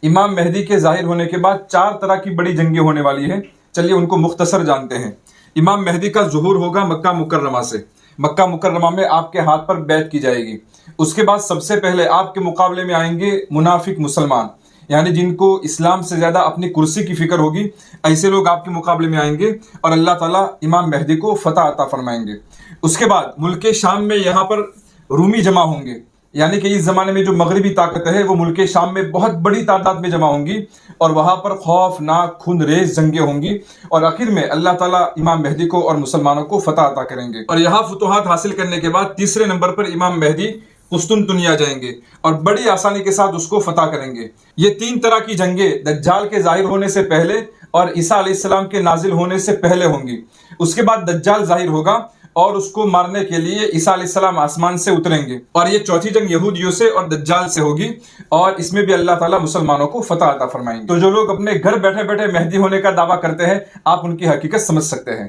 امام مہدی کے ظاہر ہونے کے بعد 4 طرح کی بڑی جنگیں ہونے والی ہیں، چلیے ان کو مختصر جانتے ہیں۔ امام مہدی کا ظہور ہوگا مکہ مکرمہ سے، مکہ مکرمہ میں آپ کے ہاتھ پر بیعت کی جائے گی۔ اس کے بعد سب سے پہلے آپ کے مقابلے میں آئیں گے منافق مسلمان، یعنی جن کو اسلام سے زیادہ اپنی کرسی کی فکر ہوگی، ایسے لوگ آپ کے مقابلے میں آئیں گے اور اللہ تعالیٰ امام مہدی کو فتح عطا فرمائیں گے۔ اس کے بعد ملک شام میں یہاں پر رومی جمع ہوں گے، یعنی کہ اس زمانے میں جو مغربی طاقت ہے وہ ملک شام میں بہت بڑی تعداد میں جمع ہوں گی، اور وہاں پر خوفناک خون ریز جنگیں ہوں گی، اور آخر میں اللہ تعالیٰ امام مہدی کو اور مسلمانوں کو فتح عطا کریں گے۔ اور یہاں فتوحات حاصل کرنے کے بعد تیسرے نمبر پر امام مہدی قسطنطنیہ جائیں گے اور بڑی آسانی کے ساتھ اس کو فتح کریں گے۔ یہ 3 طرح کی جنگیں دجال کے ظاہر ہونے سے پہلے اور عیسیٰ علیہ السلام کے نازل ہونے سے پہلے ہوں گی۔ اس کے بعد دجال ظاہر ہوگا اور اس کو مارنے کے لیے عیسیٰ علیہ السلام آسمان سے اتریں گے، اور یہ چوتھی جنگ یہودیوں سے اور دجال سے ہوگی، اور اس میں بھی اللہ تعالیٰ مسلمانوں کو فتح عطا فرمائیں گے۔ تو جو لوگ اپنے گھر بیٹھے بیٹھے مہدی ہونے کا دعویٰ کرتے ہیں، آپ ان کی حقیقت سمجھ سکتے ہیں۔